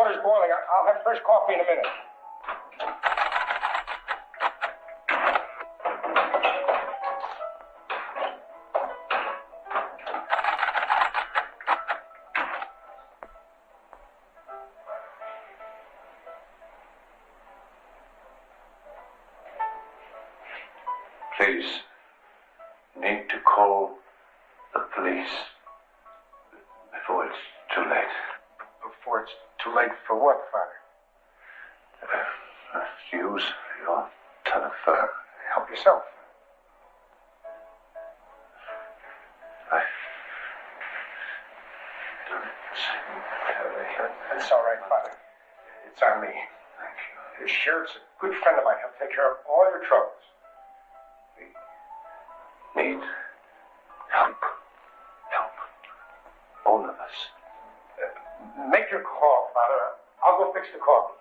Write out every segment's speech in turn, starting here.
water's boiling. I'll have fresh coffee in a minute. Please, need to call the police before it's too late. Before it's too late for what, Father? Use your telephone. Help yourself. It's all right, Father. It's on me. Thank you. The sheriff's a good friend of mine. He'll take care of all your troubles. Need help. Help. All of us. Make your call, Father. I'll go fix the coffee.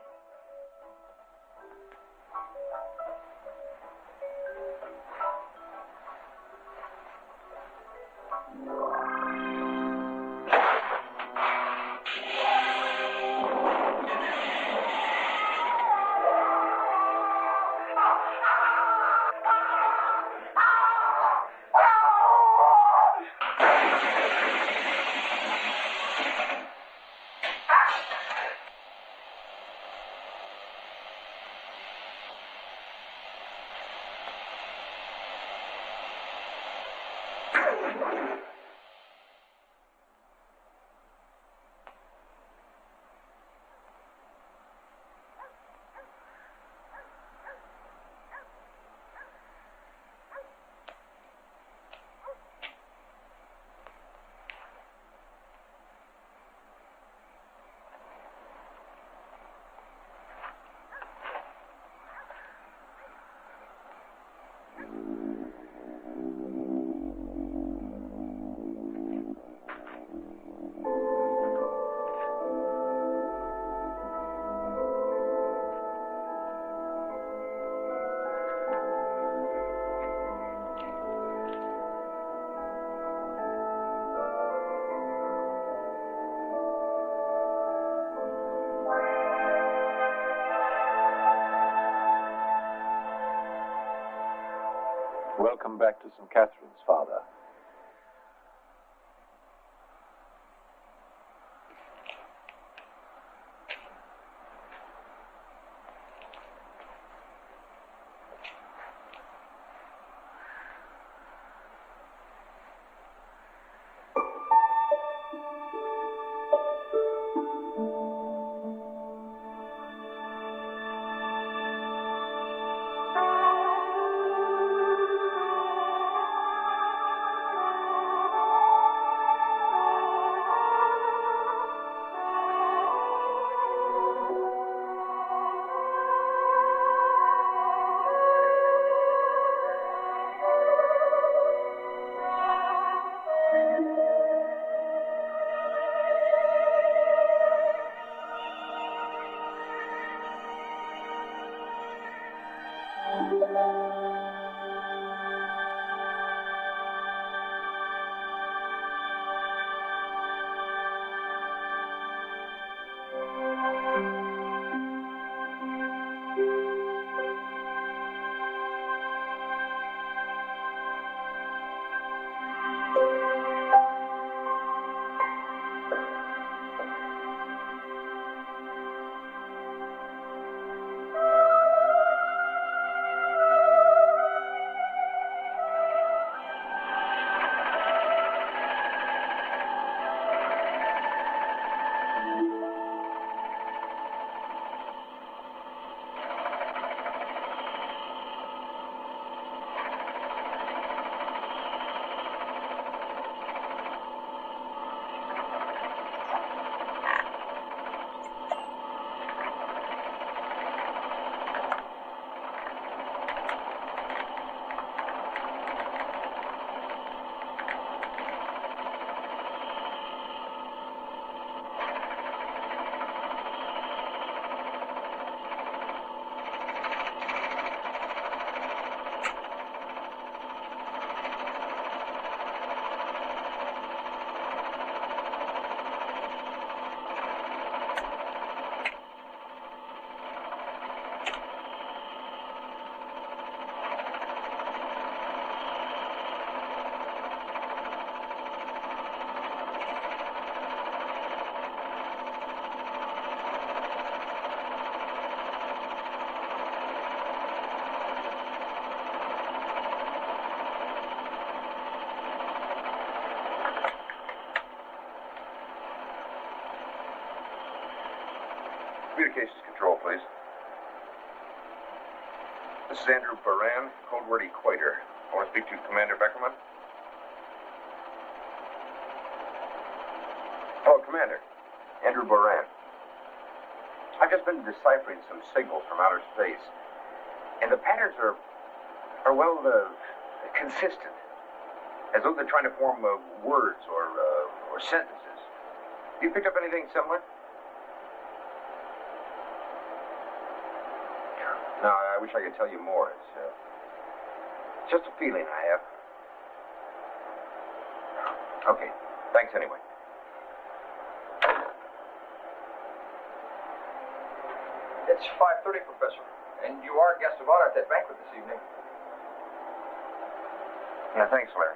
Welcome back to St. Catherine's, Father. Communications control, please. This is Andrew Boran, code word Equator. I want to speak to Commander Beckerman. Hello, Commander. Andrew Boran. I've just been deciphering some signals from outer space, and the patterns are well, consistent, as though they're trying to form words or sentences. You picked up anything similar? No, I wish I could tell you more. It's just a feeling I have. Okay, thanks anyway. It's 5:30, Professor, and you are guest of honor at that banquet this evening. Yeah, thanks, Larry.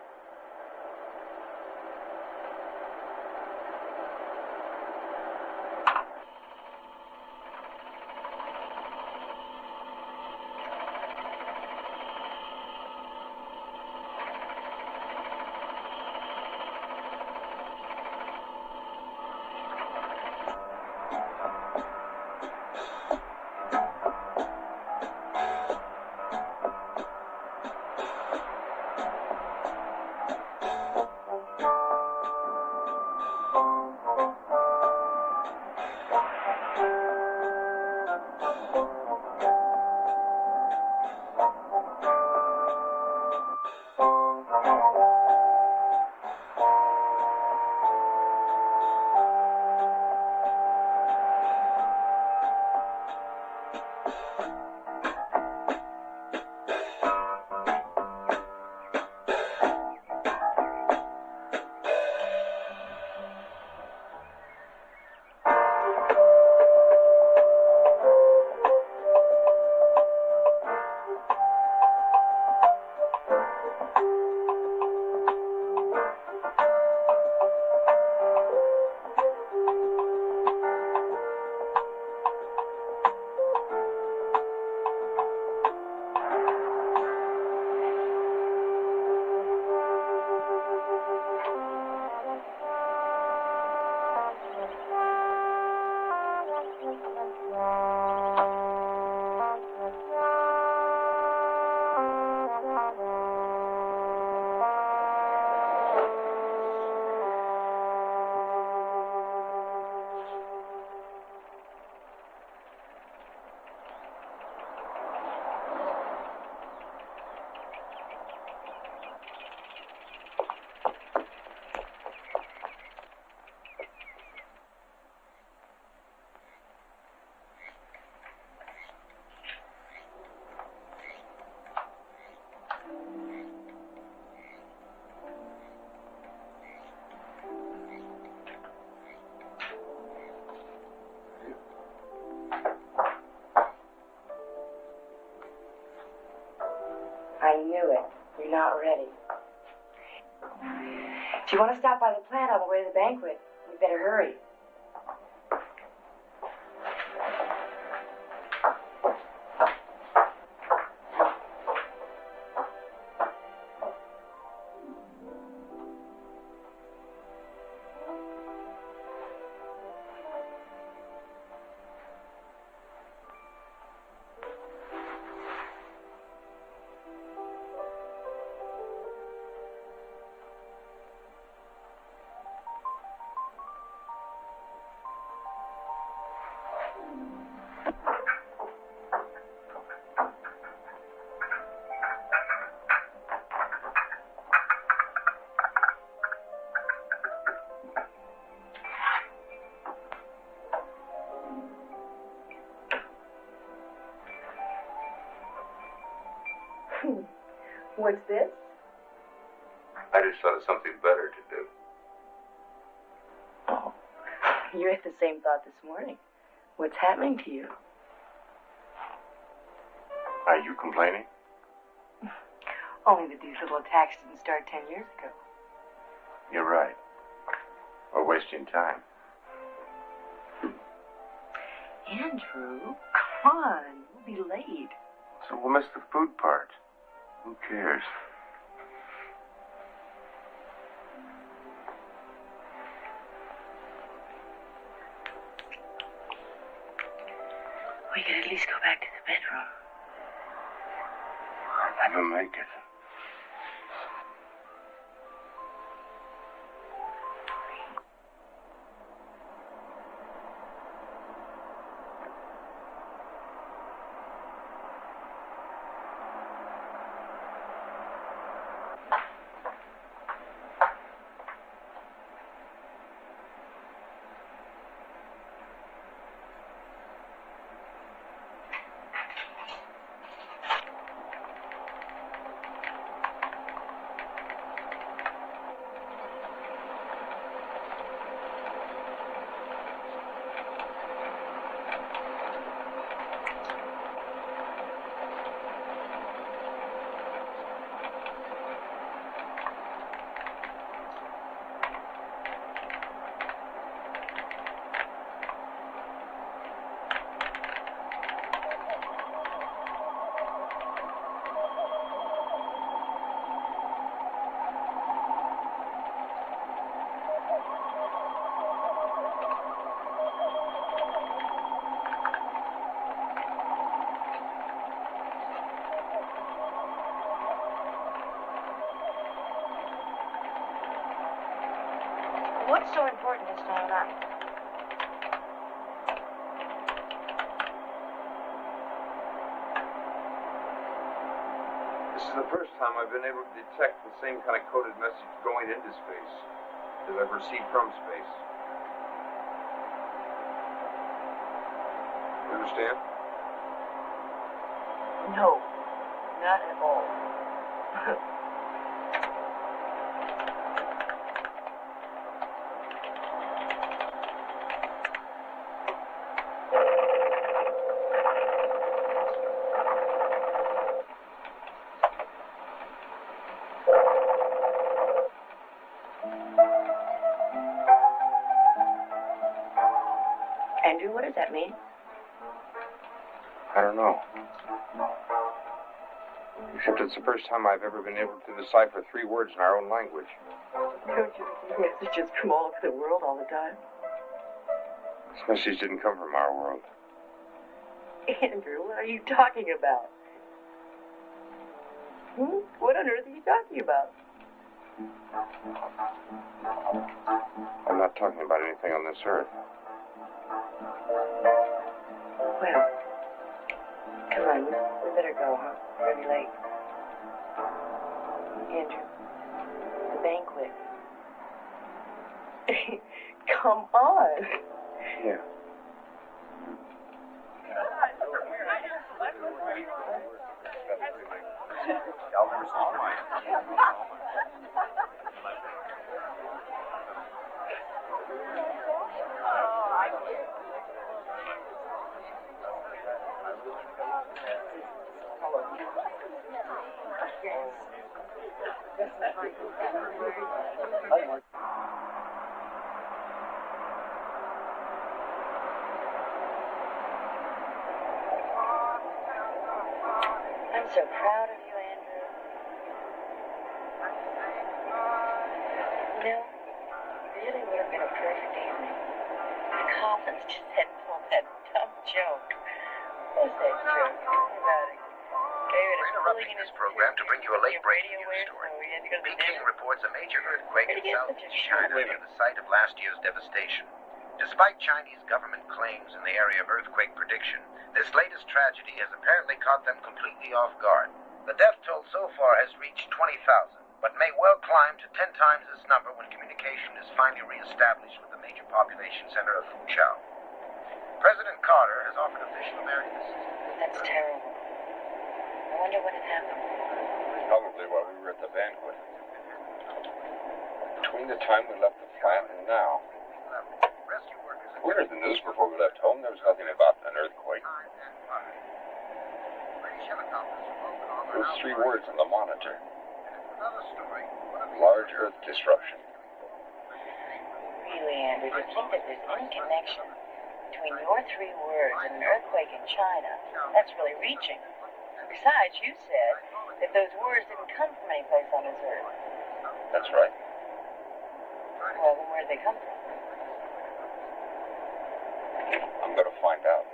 I knew it. You're not ready. If you want to stop by the plant on the way to the banquet, we better hurry. What's this? I just thought of something better to do. Oh, you had the same thought this morning. What's happening to you? Are you complaining? Only that these little attacks didn't start 10 years ago. You're right. We're wasting time. Andrew, come on. We'll be late. So we'll miss the food part. Who cares? We could at least go back to the bedroom. I'll never make it. What's so important this time around? This is the first time I've been able to detect the same kind of coded message going into space that I've received from space. You understand? No, not at all. Andrew, what does that mean? I don't know. Except it's the first time I've ever been able to decipher 3 words in our own language. Don't you receive messages from all over the world all the time? This message didn't come from our world. Andrew, what are you talking about? What on earth are you talking about? I'm not talking about anything on this earth. Well, come on, we better go, huh? We're gonna be late. Andrew, the banquet. Come on. Yeah. I'm so proud of you, Andrew. No, it really would have been a perfect evening. The Coffins just had pulled that dumb joke. What's that joke? Tell me about it. We're interrupting this program to bring you a late-breaking news story. Peking reports a major earthquake in southeast China near the site of last year's devastation. Despite Chinese government claims in the area of earthquake prediction, this latest tragedy has apparently caught them completely off guard. The death toll so far has reached 20,000, but may well climb to 10 times this number when communication is finally re-established with the major population center of Fuchao. President Carter has offered official American assistance. That's terrible. I wonder what had happened. Probably while we were at the banquet. Between the time we left the plant and now. Rescue workers We heard the news before we left home. There was nothing about an earthquake. British helicopters have broken on Those 3 words on the monitor. another story. Large earth disruption. Really, Andrew, do you think that there's any connection between your 3 words and an earthquake in China? That's really reaching. Besides, you said that those words didn't come from any place on this earth. That's right. Well, then where did they come from? I'm going to find out.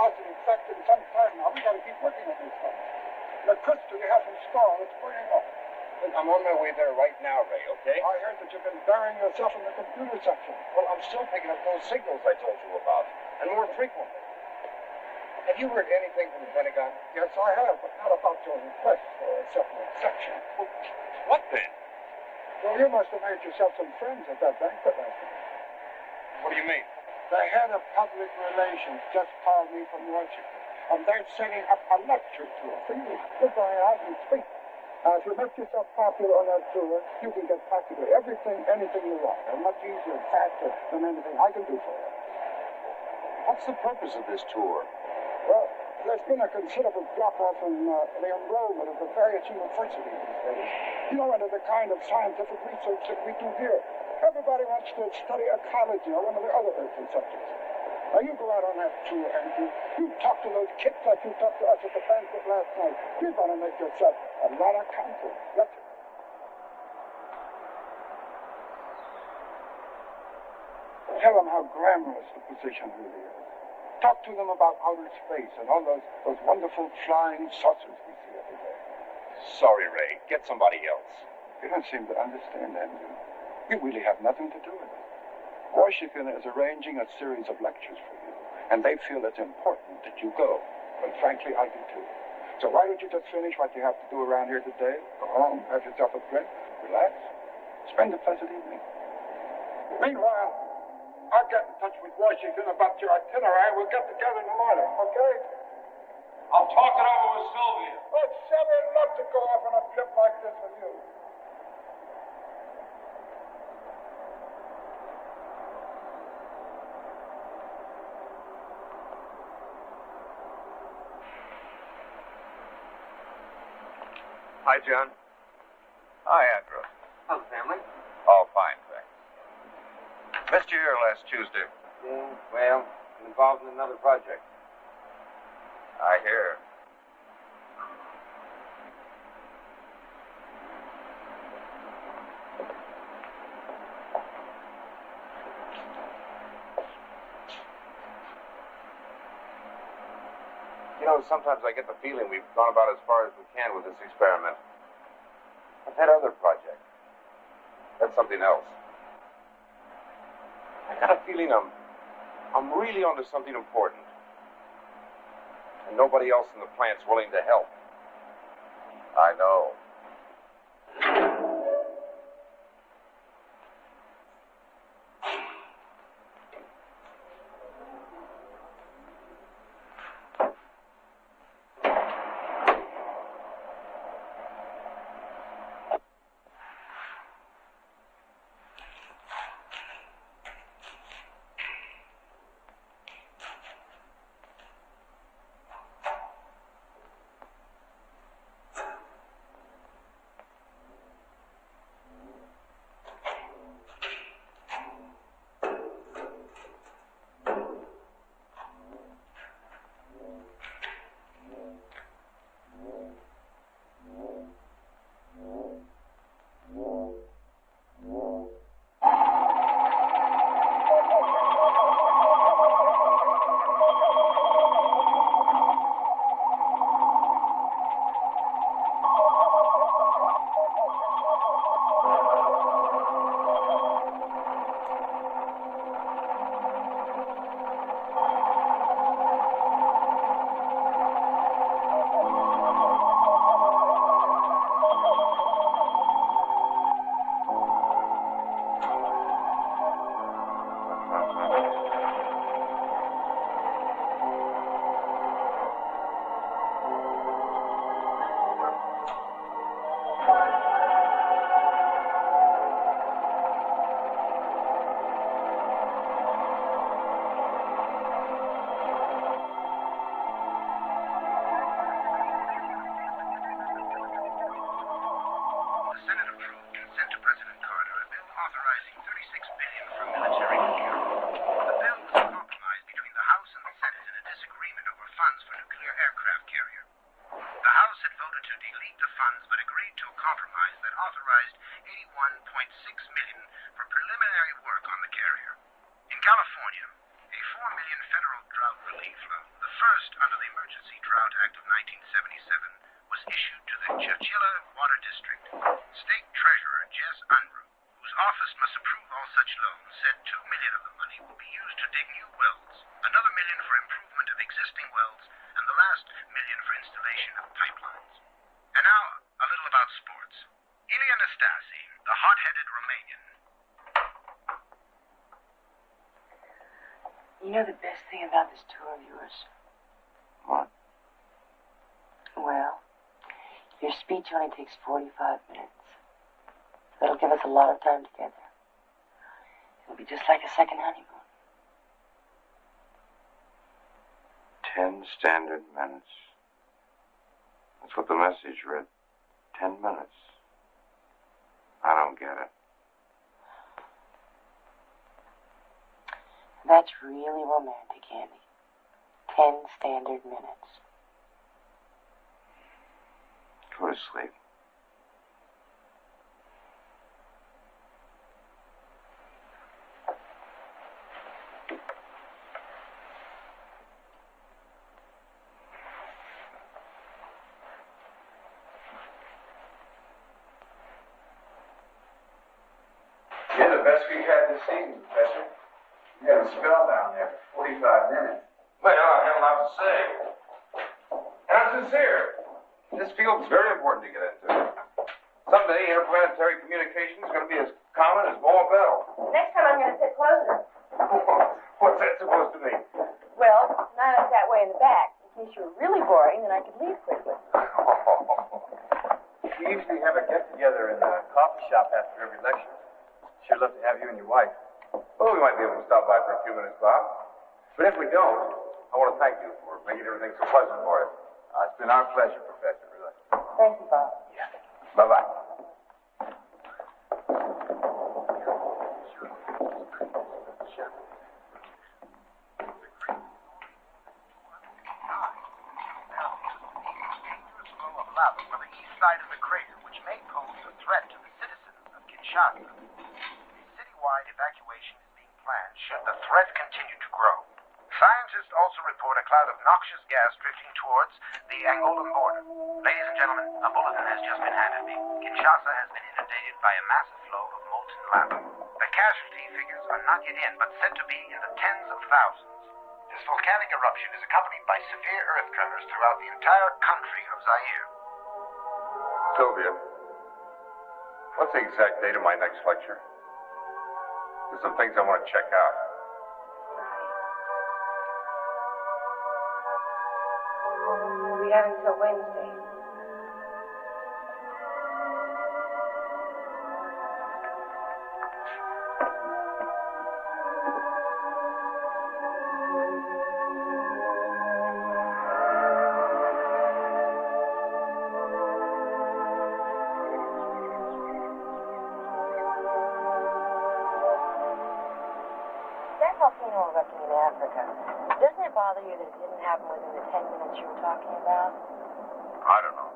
positive fact in some time now. We gotta keep working on these things. The crystal you have installed, it's burning up. Look, I'm on my way there right now, Ray, okay? I heard that you've been burying yourself in the computer section. Well, I'm still picking up those signals I told you about, and more frequently. Have you heard anything from the Pentagon? Yes, I have, but not about your request for a separate section. What then? Well, you must have made yourself some friends at that banquet last night. What do you mean? The head of public relations just called me from Washington, and they're setting up a lecture tour for you. You're going out and speak. If you make yourself popular on that tour, you can get practically everything, anything you want, and much easier and faster than anything I can do for you. What's the purpose of this tour? Well, there's been a considerable drop-off in the enrollment of the various universities these days. You know, under the kind of scientific research that we do here. Everybody wants to study ecology or one of the other earthly subjects. Now, you go out on that tour, Andrew. You talk to those kids like you talked to us at the banquet last night. You're going to make yourself a lot of content. That's it. Tell them how glamorous the position really is. Talk to them about outer space and all those wonderful flying saucers we see every day. Sorry, Ray. Get somebody else. You don't seem to understand, Andrew. You really have nothing to do with it. Washington is arranging a series of lectures for you, and they feel it's important that you go. And frankly, I do too. So why don't you just finish what you have to do around here today? Go home, have yourself a drink, relax, spend a pleasant evening. Meanwhile, I'll get in touch with Washington about your itinerary. We'll get together in the morning, okay? I'll talk it over with Sylvia. Well, Sylvia would love to go off on a trip like this with you. Hi, John. Hi, Andrew. How's the family? All fine, thanks. Missed you here last Tuesday. Yeah, well, I'm involved in another project. I hear. You know, sometimes I get the feeling we've gone about as far as we can with this experiment. I've had other projects. That's something else. I got a feeling I'm really onto something important. And nobody else in the plant's willing to help. I know. 4 million federal drought relief loan, the first under the Emergency Drought Act of 1977, was issued to the Churchilla Water District. State Treasurer Jess Unruh, whose office must approve all such loans, said $2 million of the money will be used to dig new wells, another $1 million for improvement of existing wells, and the last $1 million for installation of pipelines. And now, a little about sports. Ilya Nastasi, the hot-headed Romanian. You know the best thing about this tour of yours? What? Well, your speech only takes 45 minutes. That'll give us a lot of time together. It'll be just like a second honeymoon. 10 standard minutes. That's what the message read. 10 minutes. I don't get it. That's really romantic, Andy. 10 standard minutes. Go to sleep. You're the best we've had this season, Professor. You got a spell down there for 45 minutes. Well, I have a lot to say. And I'm sincere. This field's very important to get into. Someday, interplanetary communication is going to be as common as Moa Bell. Next time I'm going to sit closer. What's that supposed to mean? Well, not up that way in the back. In case you're really boring, then I could leave quickly. We usually have a get-together in the coffee shop after every lecture. Sure love to have you and your wife. Well, we might be able to stop by for a few minutes, Bob. But if we don't, I want to thank you for making everything so pleasant for us. It's been our pleasure, Professor, really. Thank you, Bob. Bye-bye. On the east side of the crater, which may pose a threat to the citizens of Kinshasa. A citywide evacuation is being planned should the threat continue to grow. Scientists also report a cloud of noxious gas drifting towards the Angolan border. Ladies and gentlemen, a bulletin has just been handed me. Kinshasa has been inundated by a massive flow of molten lava. The casualty figures are not yet in, but said to be in the tens of thousands. This volcanic eruption is accompanied by severe earth tremors throughout the entire country of Zaire. Sylvia, what's the exact date of my next lecture? There's some things I want to check out. We have until Wednesday. That volcano erupting in Africa, doesn't it bother you that it didn't happen within the 10 minutes you were talking about? I don't know.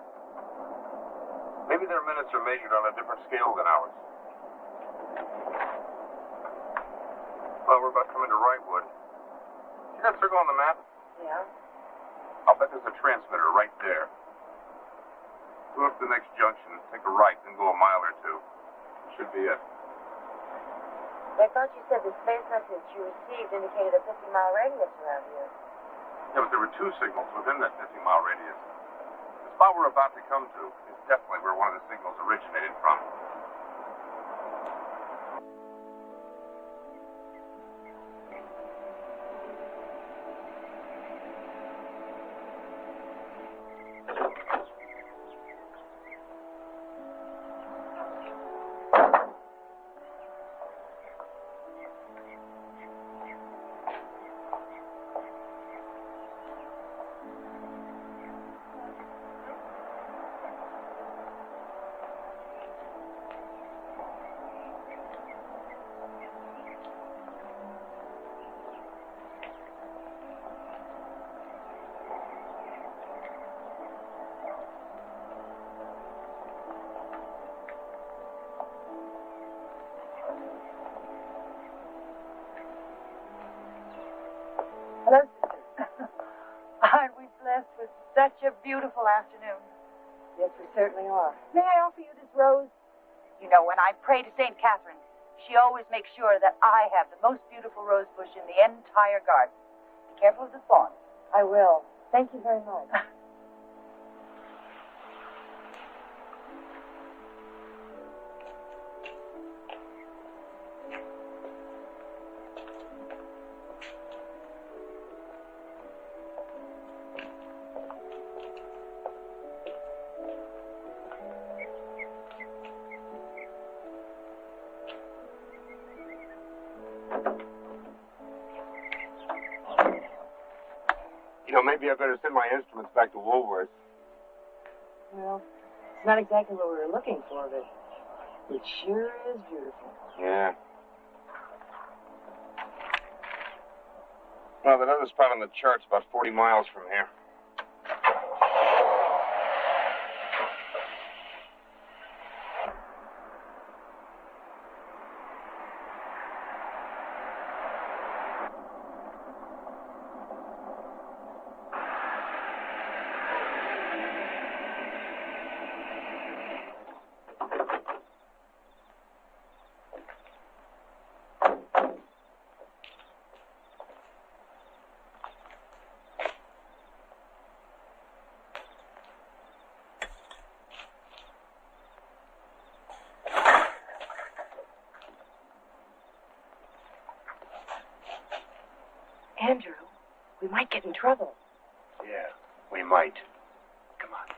Maybe their minutes are measured on a different scale than ours. Well, we're about to come into Wrightwood. See that circle on the map? Yeah. I'll bet there's a transmitter right there. Go up to the next junction, take a right, then go a mile or two. Should be it. I thought you said the space message you received indicated a 50-mile radius around here. Yeah, but there were two signals within that 50-mile radius. The spot we're about to come to is definitely where one of the signals originated from. such a beautiful afternoon. Yes, we certainly are. May I offer you this rose? You know, when I pray to St. Catherine, she always makes sure that I have the most beautiful rose bush in the entire garden. Be careful of the thorns. I will. Thank you very much. Maybe I better send my instruments back to Woolworth. Well, it's not exactly what we were looking for, but it sure is beautiful. Yeah. Well, that other spot on the chart's about 40 miles from here. Andrew, we might get in trouble. Yeah, we might. Come on.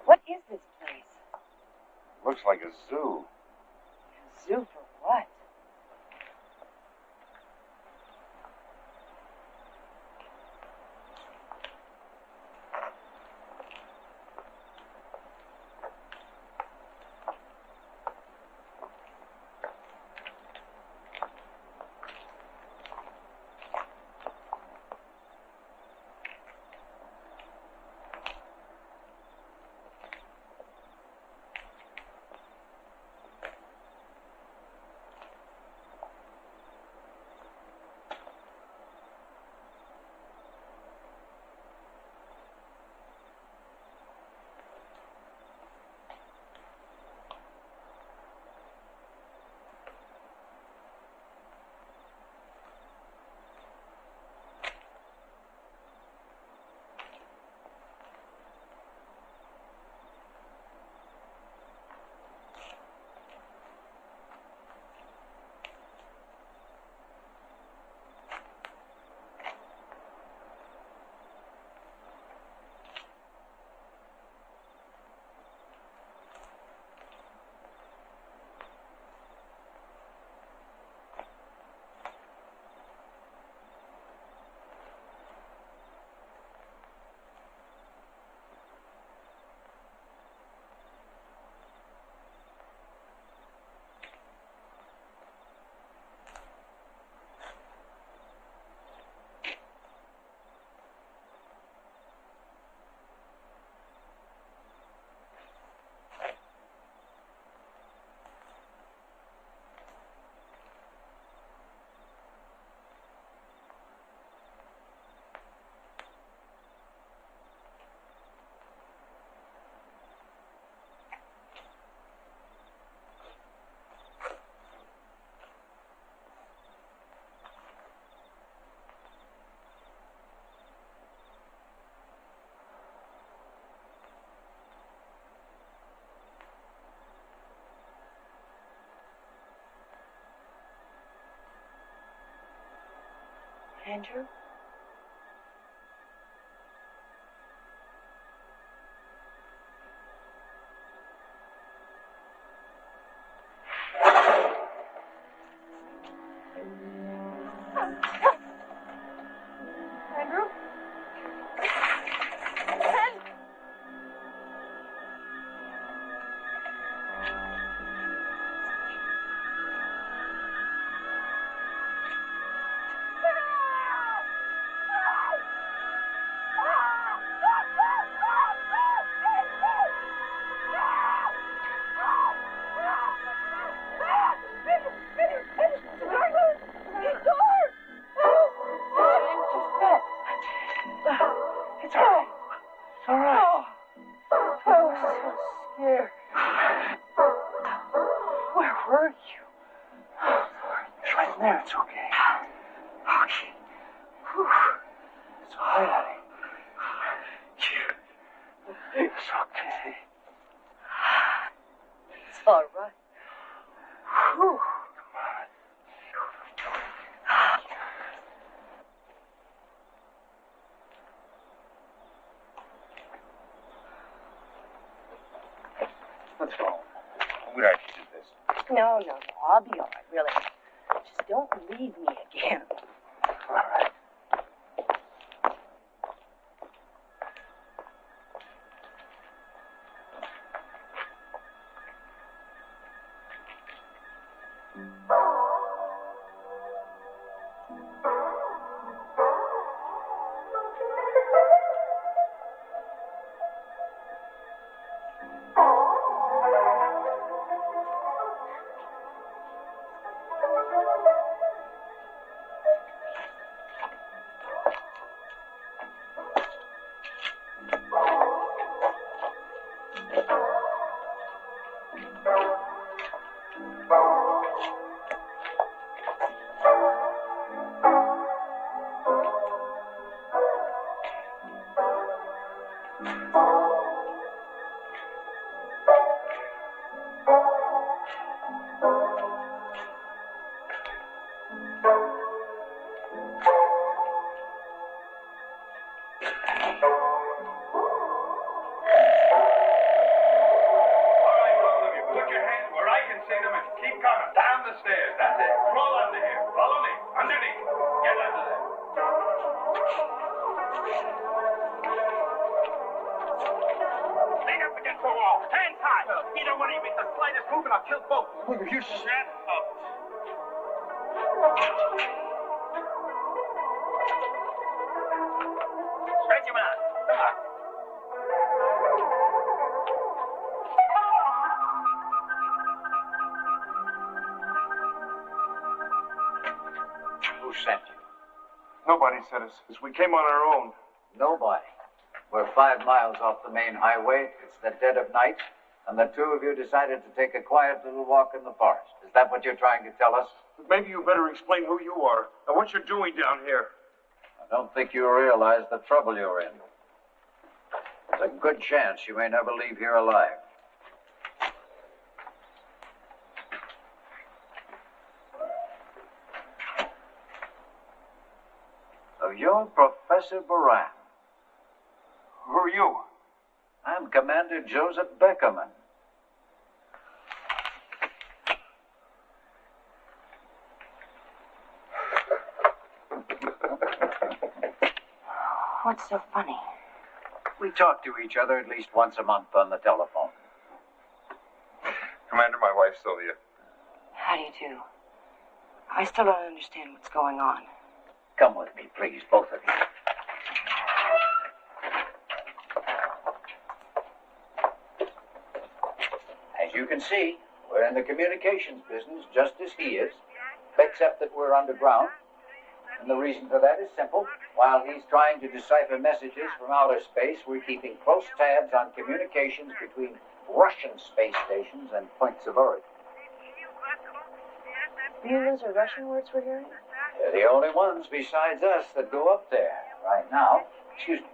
What is this place? Looks like a zoo. A zoo for what? Andrew? Andrew? What's wrong? Would I do this? No, I'll be all right, really. Just don't leave me again. All right. You shut up. Stretch him out. Come on. Who sent you? Nobody sent us. We came on our own. Nobody. We're 5 miles off the main highway. It's the dead of night. And the two of you decided to take a quiet little walk in the forest. Is that what you're trying to tell us? Maybe you better explain who you are and what you're doing down here. I don't think you realize the trouble you're in. There's a good chance you may never leave here alive. So you're Professor Boran. Who are you? I'm Commander Joseph Beckerman. What's so funny? We talk to each other at least once a month on the telephone. Commander, my wife, Sylvia. How do you do? I still don't understand what's going on. Come with me, please, both of you. As you can see, we're in the communications business just as he is, except that we're underground. And the reason for that is simple. While he's trying to decipher messages from outer space, we're keeping close tabs on communications between Russian space stations and points of origin. Those are Russian words we're hearing? They're the only ones besides us that go up there right now. Excuse me.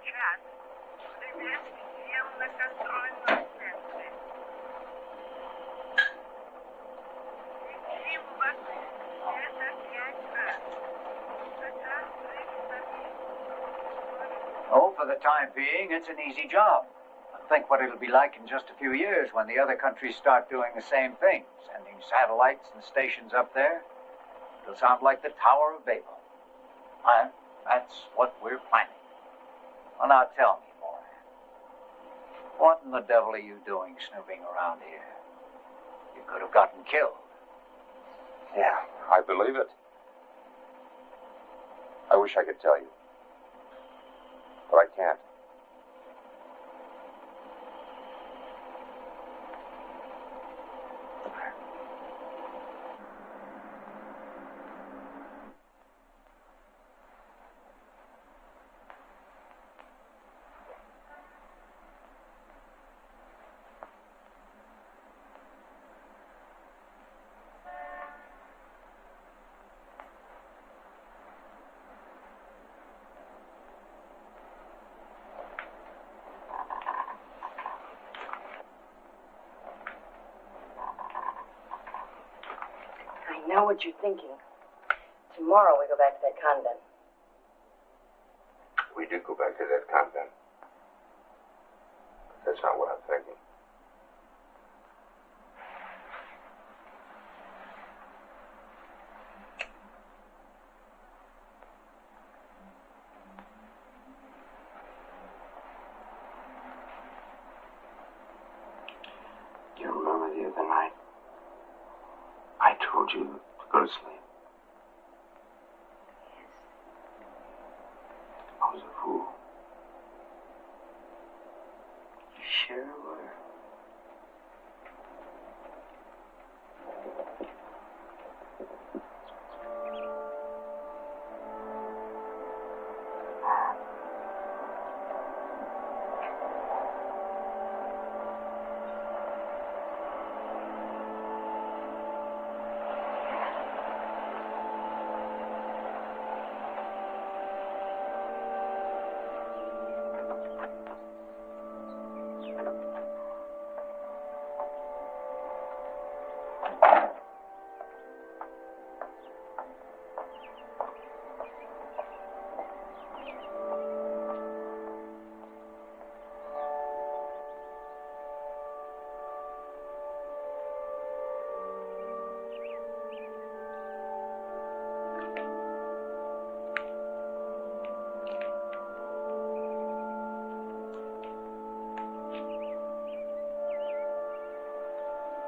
Oh, for the time being, it's an easy job. Think what it'll be like in just a few years when the other countries start doing the same thing, sending satellites and stations up there. It'll sound like the Tower of Babel. And that's what we're planning. Well, now tell me, boy. What in the devil are you doing snooping around here? You could have gotten killed. Yeah, I believe it. I wish I could tell you. But I can't. I know what you're thinking. Tomorrow we go back to that convent. We did go back to that convent. But that's not what I'm thinking. the other night. I told you to go to sleep. Yes. I was a fool. You sure were.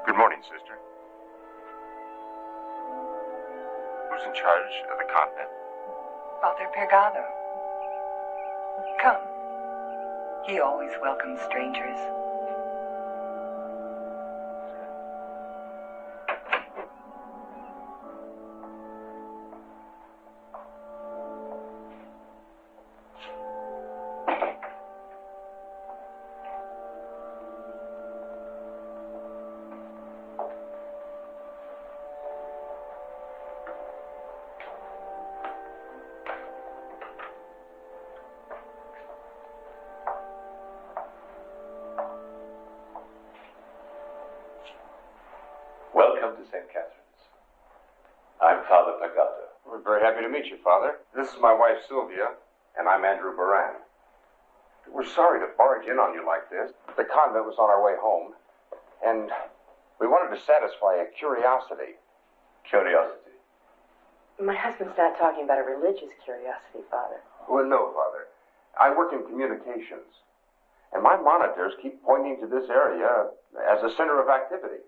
Good morning, sister. Who's in charge of the convent? Father Pergado. Come. He always welcomes strangers. Welcome to St. Catherine's. I'm Father Pergado. We're very happy to meet you, Father. This is my wife, Sylvia, and I'm Andrew Boran. We're sorry to barge in on you like this. The convent was on our way home, and we wanted to satisfy a curiosity. Curiosity. My husband's not talking about a religious curiosity, Father. Well, no, Father. I work in communications, and my monitors keep pointing to this area as a center of activity.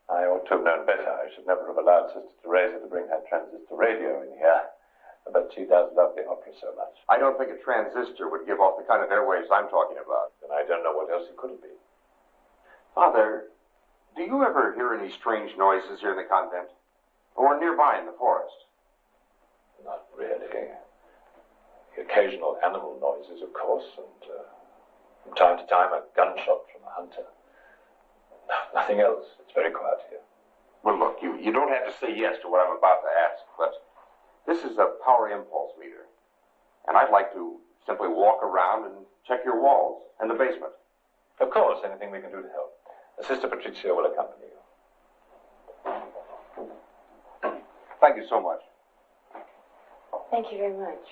I ought to have known better. I should never have allowed Sister Teresa to bring her transistor radio in here. But she does love the opera so much. I don't think a transistor would give off the kind of airwaves I'm talking about. And I don't know what else it could have been. Father, do you ever hear any strange noises here in the convent? Or nearby in the forest? Not really. The occasional animal noises, of course, and from time to time a gunshot from a hunter. Nothing else. It's very quiet here. Well, look, you don't have to say yes to what I'm about to ask, but this is a power impulse meter. And I'd like to simply walk around and check your walls and the basement. Of course, anything we can do to help. Sister Patricia will accompany you. Thank you so much. Thank you very much.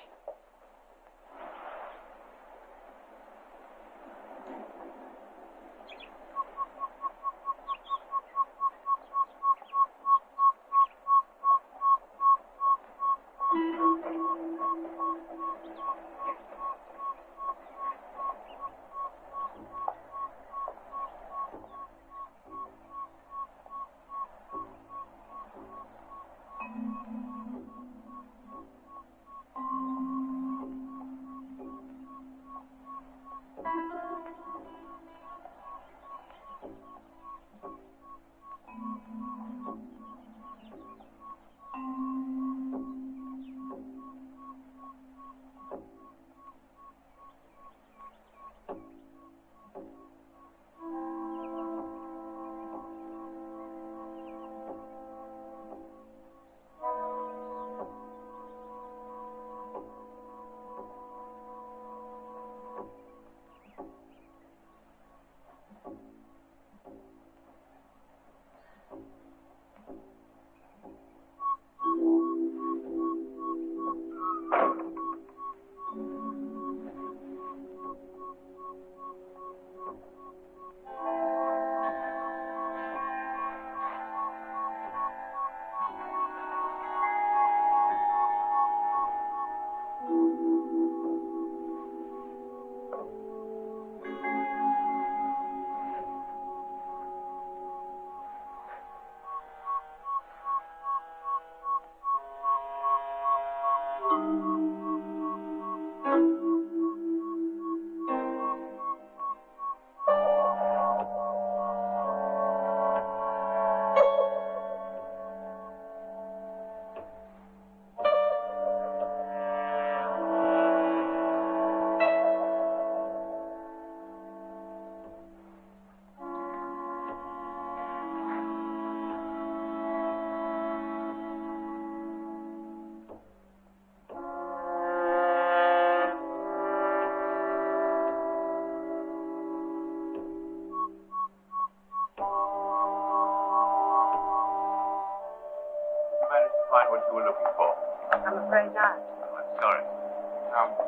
you were looking for? I'm afraid not. Oh, I'm sorry.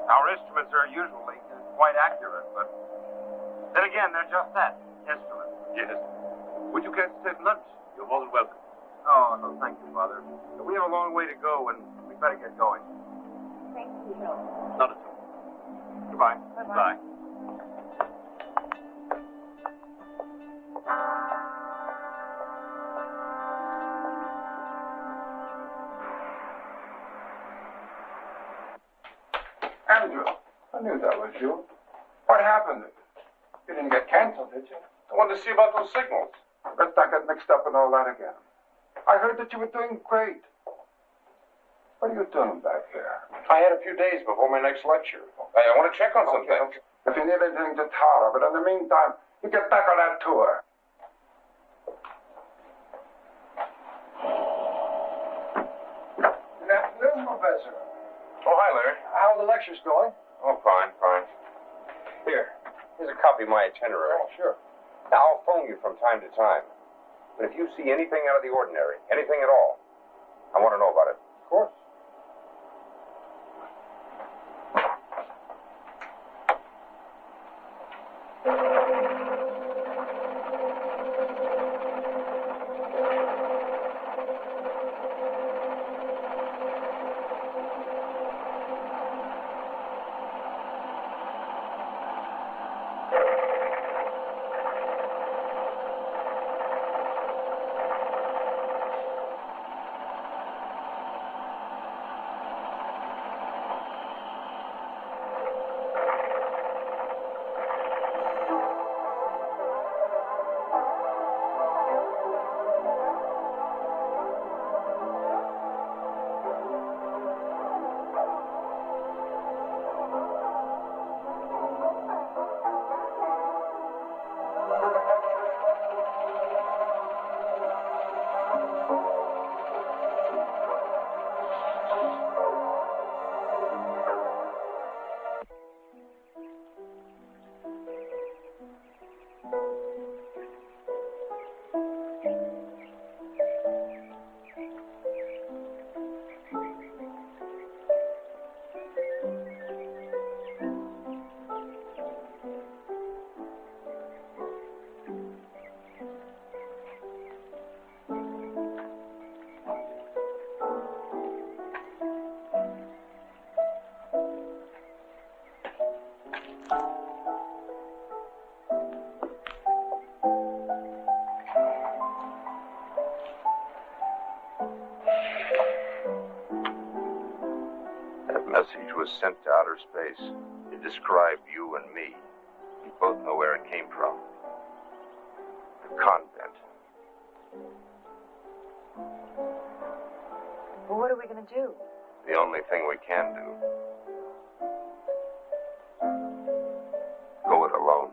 Our instruments are usually quite accurate, but then again, they're just that, instruments. Yes. Would you care to take lunch? You're more than welcome. Oh, no, thank you, Father. We have a long way to go, and we better get going. Thank you, Joe. Not at all. Goodbye. Bye. Andrew, I knew that was you. What happened? You didn't get canceled, did you? I wanted to see about those signals. Let's not get mixed up in all that again. I heard that you were doing great. What are you doing back here? I had a few days before my next lecture. I want to check on some things. Okay. If you need anything, just holler. But in the meantime, you get back on that tour. Good afternoon, Professor. Oh, hi, Larry. How are the lectures going? Oh, fine. Here's a copy of my itinerary. Oh, sure. Now, I'll phone you from time to time. But if you see anything out of the ordinary, anything at all, I want to know about it. Of course. Message was sent to outer space. It described you and me. We both know where it came from. The convent. Well, what are we going to do? The only thing we can do. Go it alone.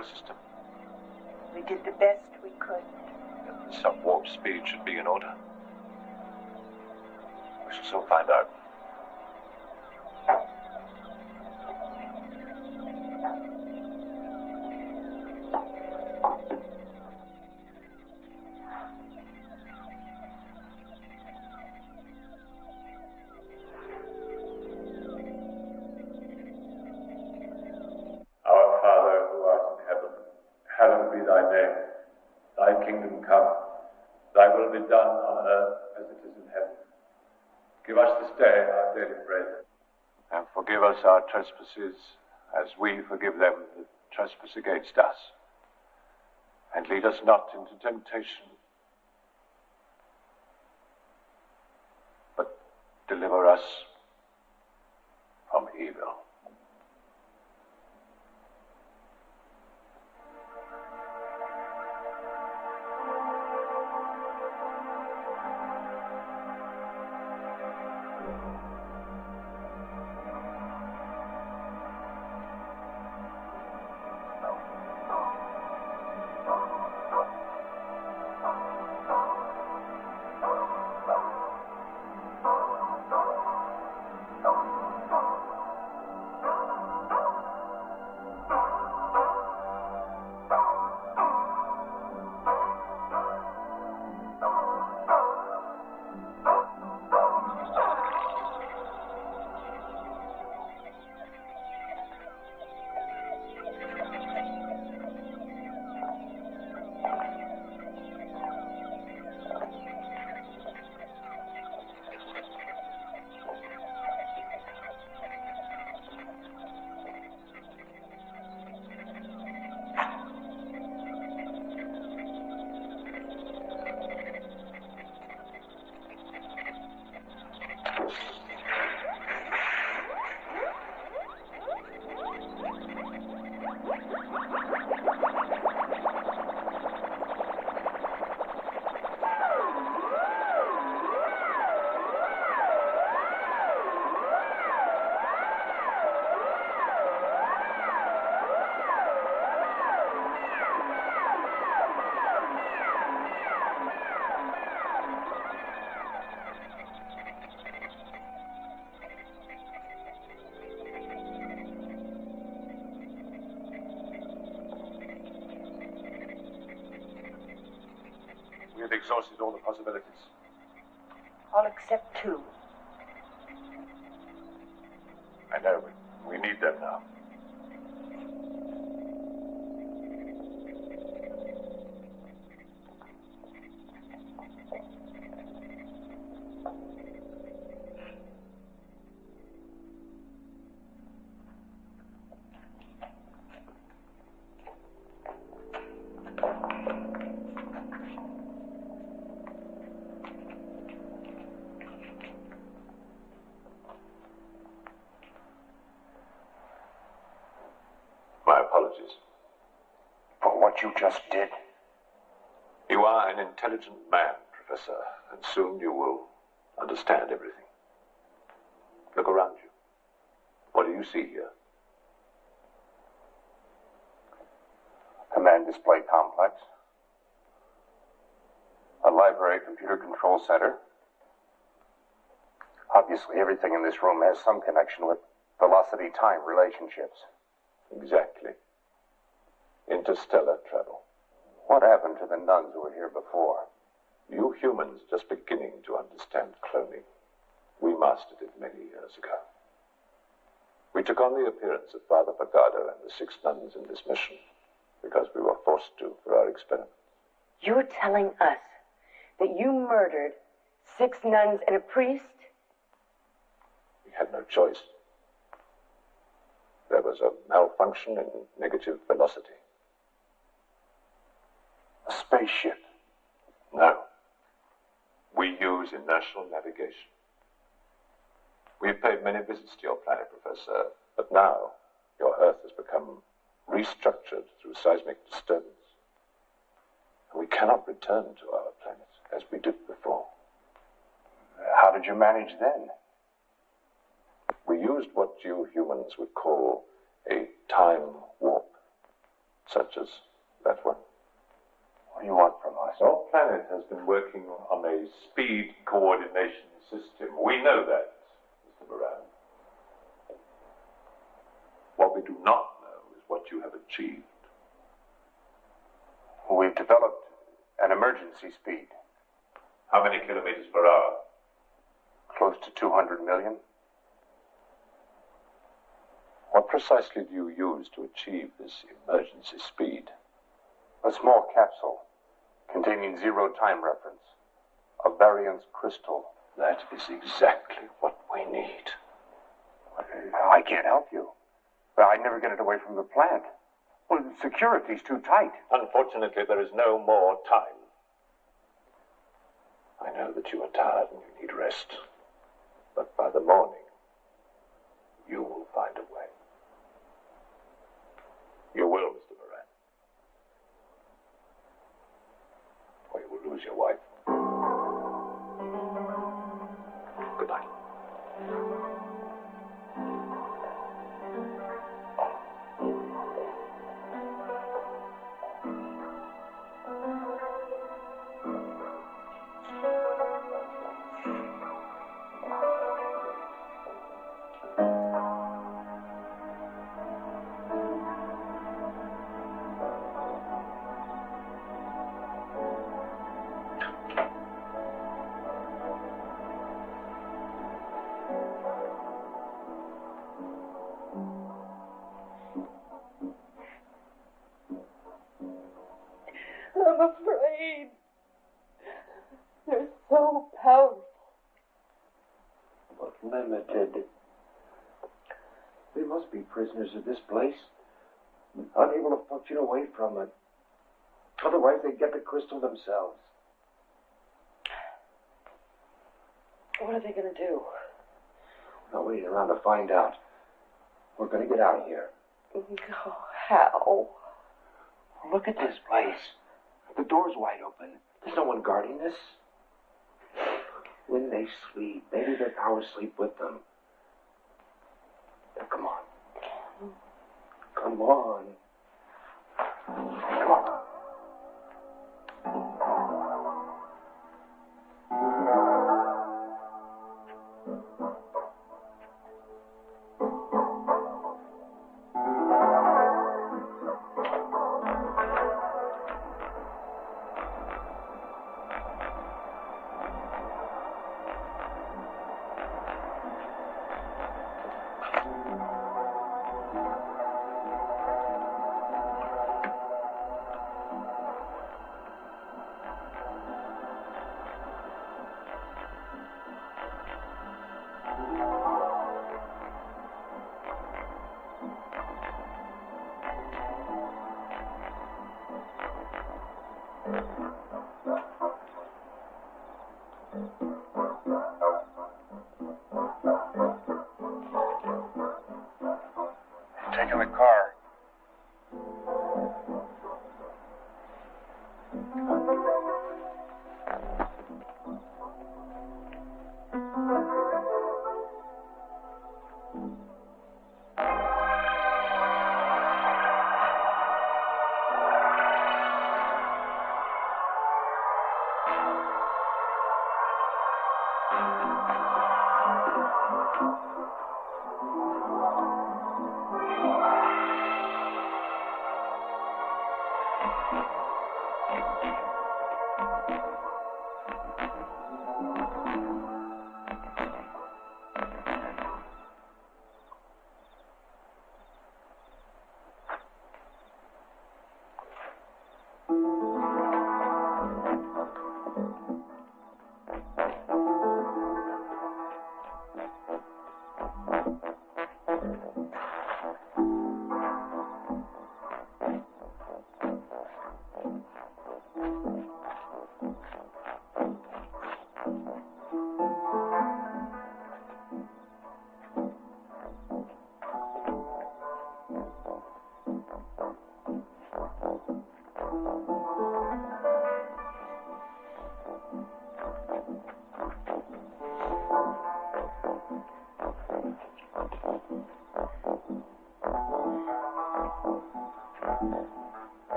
control system. We did the best we could. Some warp speed should be in order. We shall soon find out. Our Father, who art in heaven, hallowed be thy name. Thy kingdom come. Thy will be done on earth as it is in heaven. Give us this day our daily bread. And forgive us our trespasses, as we forgive them that trespass against us. And lead us not into temptation, but deliver us from evil. We have exhausted all the possibilities. All except two. I know, but we need them now. My apologies. For what you just did? You are an intelligent man, Professor, and soon you will understand everything. Look around you. What do you see here? Command display complex. A library computer control center. Obviously, everything in this room has some connection with velocity-time relationships. Exactly. Interstellar travel. What happened to the nuns who were here before? You humans just beginning to understand cloning. We mastered it many years ago. We took on the appearance of Father Pergado and the 6 nuns in this mission because we were forced to for our experiments. You're telling us that you murdered 6 nuns and a priest? We had no choice. There was a malfunction in negative velocity. A spaceship? No. We use inertial navigation. We've paid many visits to your planet, Professor, but now your Earth has become restructured through seismic disturbance. And we cannot return to our planet as we did before. How did you manage then? We used what you humans would call a time warp. Such as that one? What do you want from us? Our planet has been working on a speed coordination system. We know that, Mr. Boran. What we do not know is what you have achieved. We've developed an emergency speed. How many kilometers per hour? Close to 200 million. What precisely do you use to achieve this emergency speed? A small capsule containing zero time reference. A variance crystal. That is exactly what we need. I can't help you. I'd never get it away from the plant. Well, the security's too tight. Unfortunately, there is no more time. I know that you are tired and you need rest. But by the morning, you will find a way. You will, Mr. Boran. Or you will lose your wife. Good night. I'm afraid. They're so powerful. But limited. They must be prisoners of this place, unable to function away from it. Otherwise, they'd get the crystal themselves. What are they going to do? We're not waiting around to find out. We're going to get out of here. Oh, how? Look at this place. The door's wide open. There's no one guarding us. When they sleep, maybe their powers sleep with them. Now, come on. Come on. Come on. Taking the car.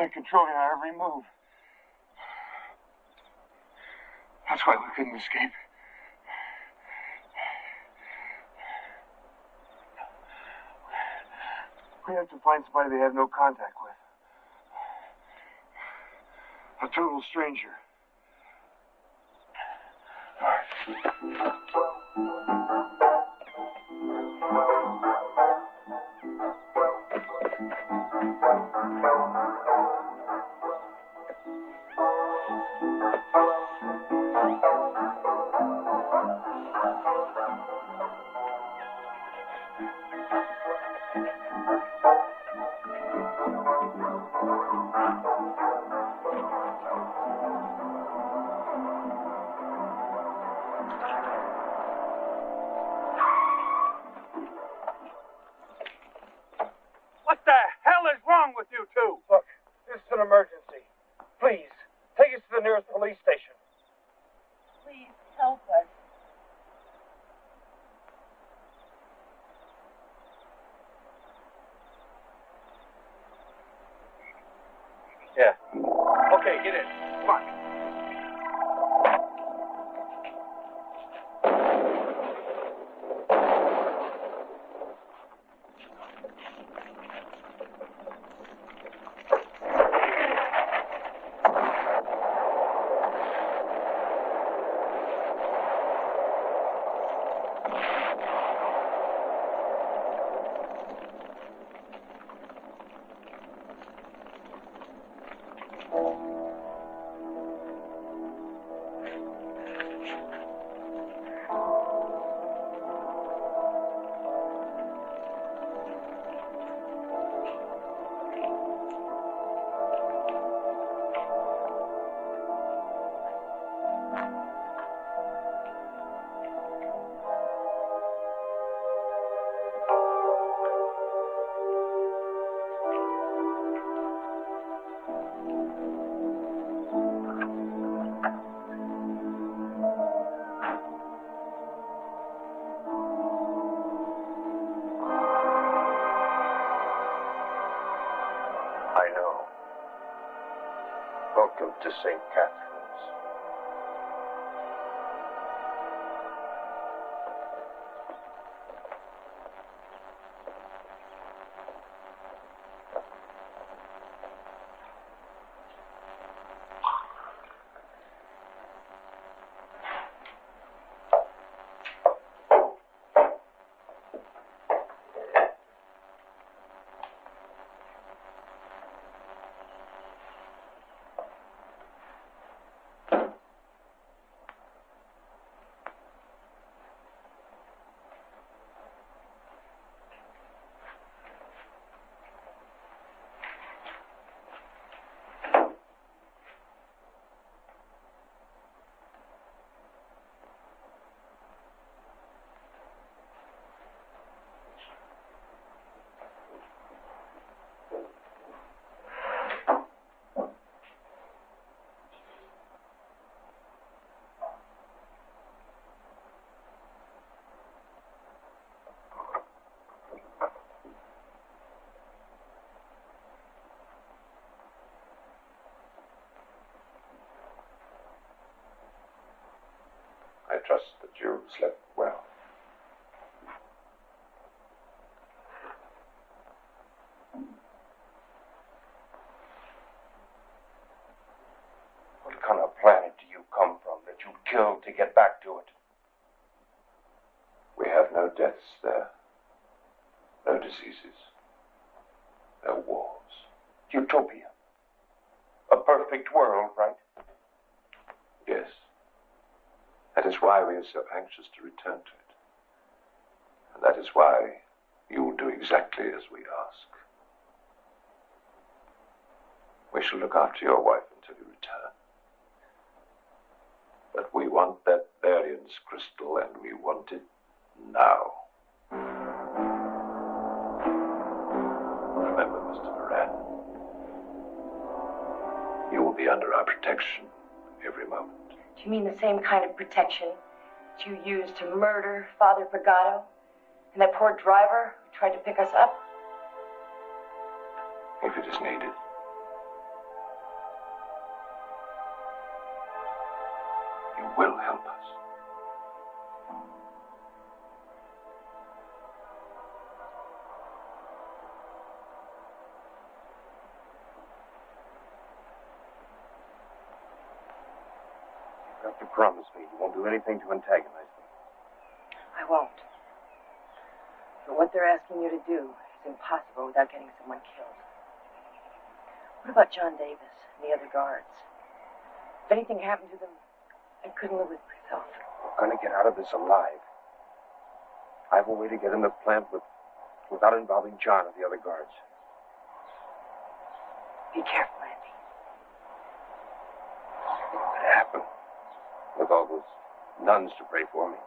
They're controlling our every move. That's why we couldn't escape. We have to find somebody they have no contact with. A total stranger. What the hell is wrong with you two? Look, this is an emergency. Please, take us to the nearest police station. Please help us. Yeah. Okay, get in. Come on. I know. Welcome to St. Catherine's. I trust that you slept well. What kind of planet do you come from that you killed to get back to it? We have no deaths there. No diseases. No wars. Utopia. A perfect world, right? Yes. That is why we are so anxious to return to it. And that is why you will do exactly as we ask. We shall look after your wife until you return. But we want that variance crystal, and we want it now. Remember, Mr. Boran, you will be under our protection every moment. Do you mean the same kind of protection that you used to murder Father Pergado and that poor driver who tried to pick us up? If it is needed. help us. You have to promise me you won't do anything to antagonize them. I won't. But what they're asking you to do is impossible without getting someone killed. What about John Davis and the other guards? If anything happened to them, I couldn't live with myself. We're going to get out of this alive. I have a way to get in the plant without involving John or the other guards. Be careful, Andy. What could happen with all those nuns to pray for me?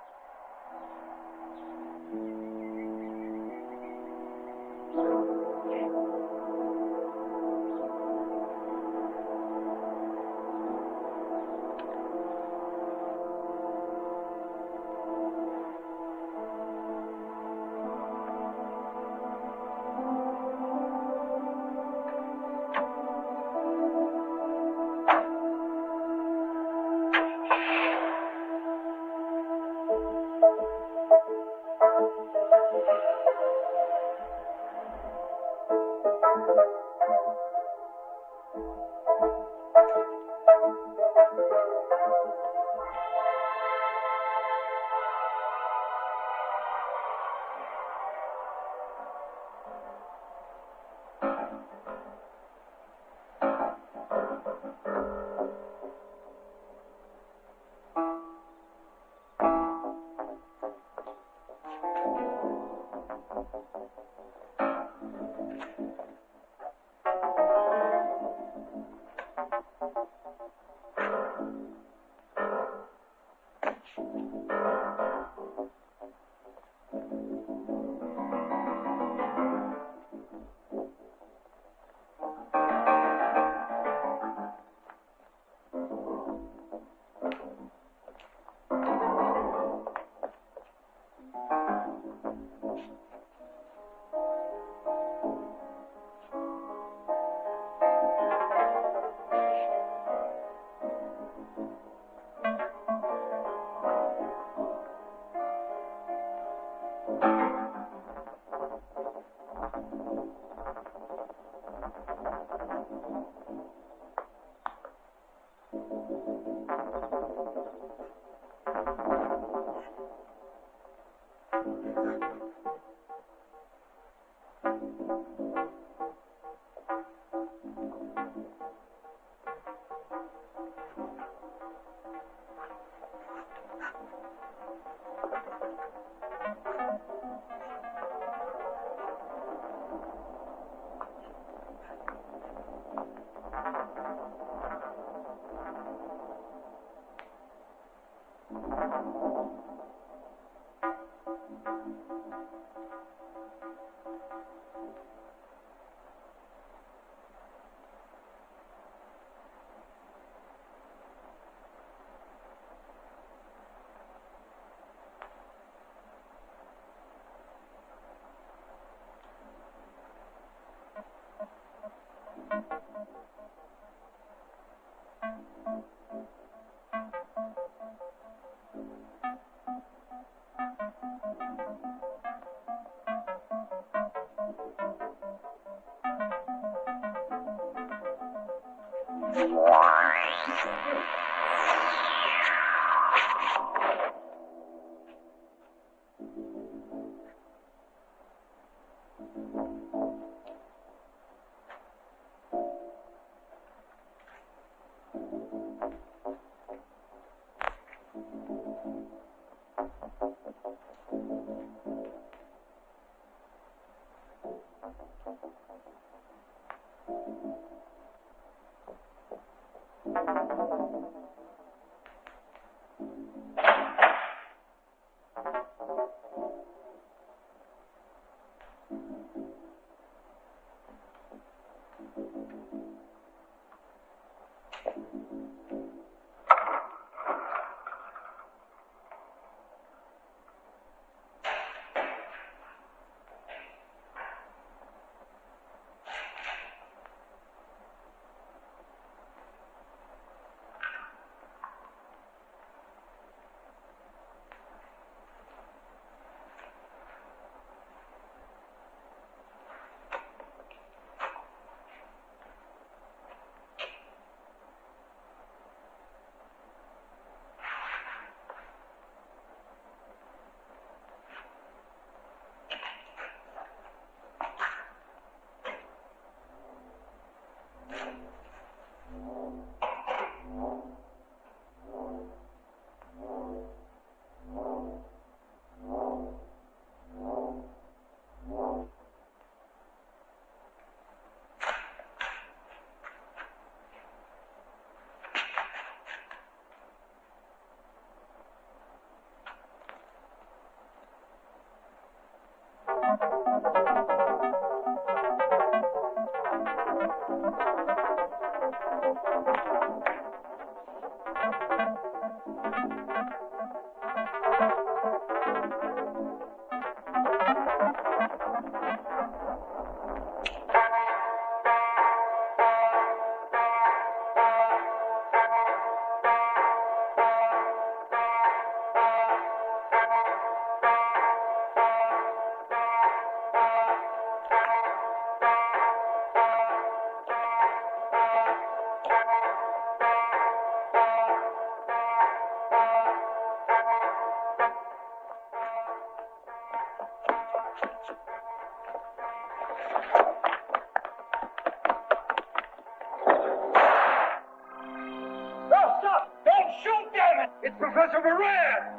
It's Professor Boran!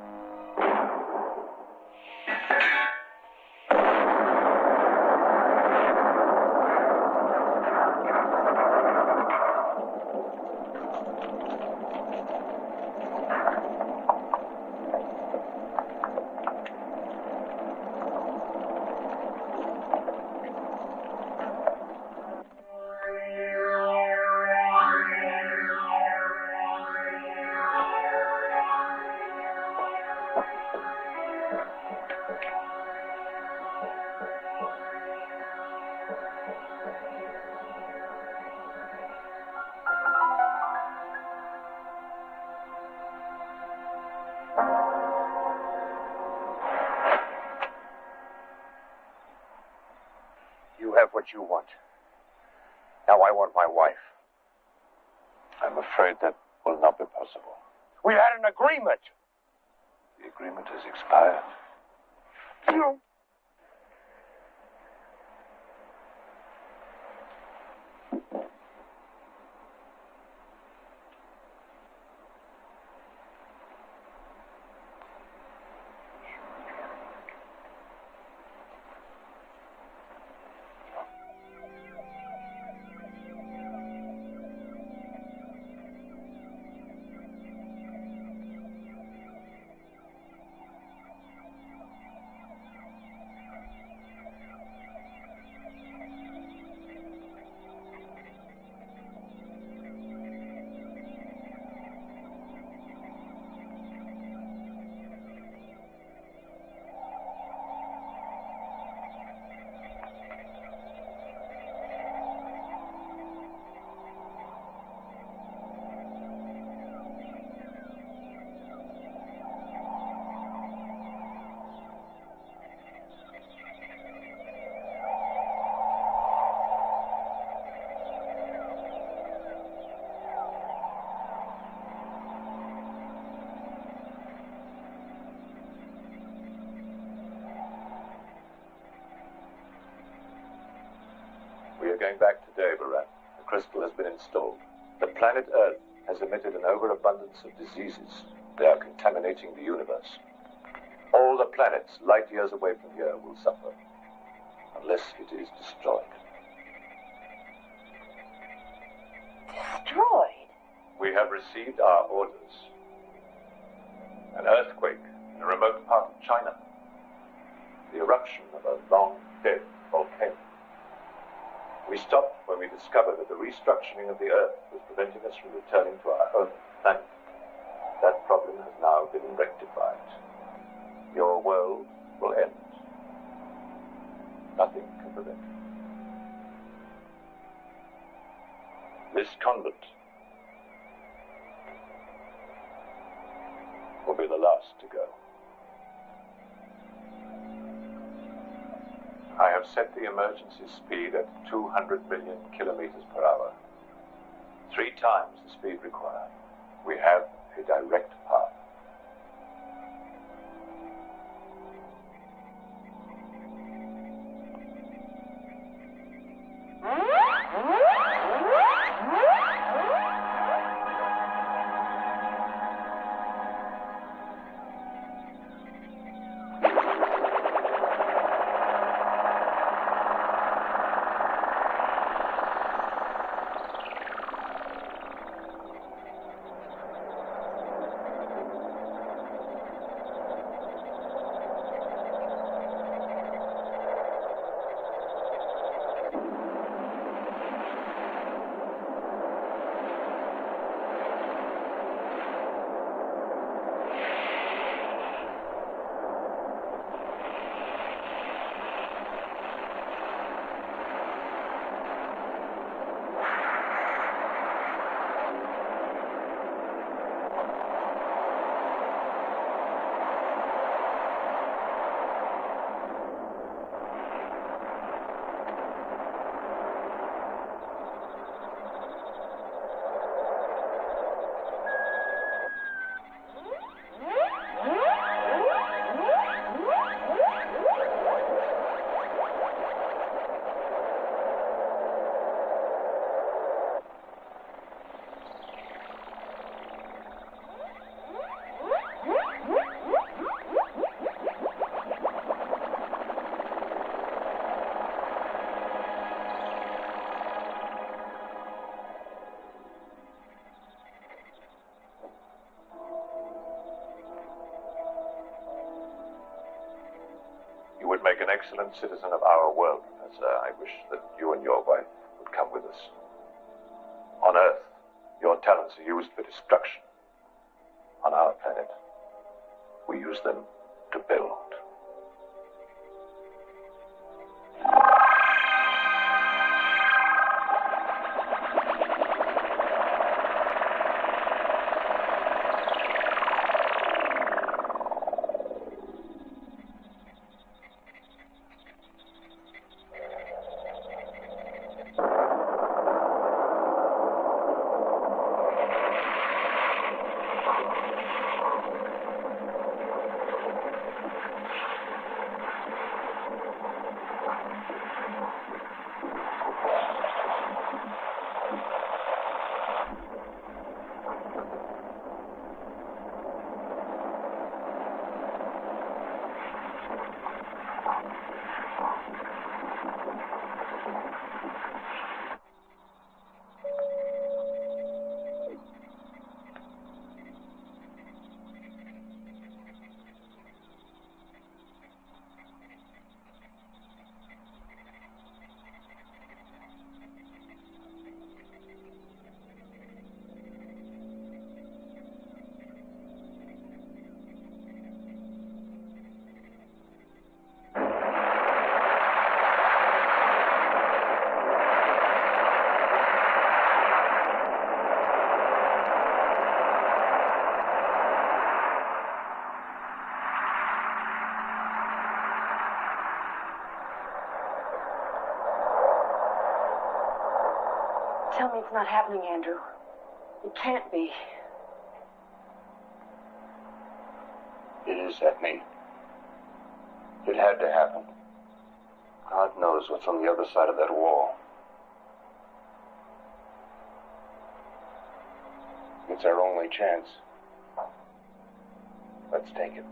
What you want. Now I want my wife. I'm afraid that will not be possible. We had an agreement. The agreement has expired. You... We are going back today, Boran. The crystal has been installed. The planet Earth has emitted an overabundance of diseases. They are contaminating the universe. All the planets light years away from here will suffer, unless it is destroyed. Destroyed? We have received our orders. An earthquake in a remote part of China. The eruption of a long-dead volcano. We stopped when we discovered that the restructuring of the Earth was preventing us from returning to our own planet. That problem has now been rectified. Your world will end. Nothing can prevent it. This convent will be the last to go. I have set the emergency speed at 200 million kilometers per hour. 3 times the speed required. We have a direct path. You would make an excellent citizen of our world, Professor. I wish that you and your wife would come with us. On Earth, your talents are used for destruction. On our planet, we use them to build. Tell me it's not happening, Andrew. It can't be. It is happening. It had to happen. God knows what's on the other side of that wall. It's our only chance. Let's take it.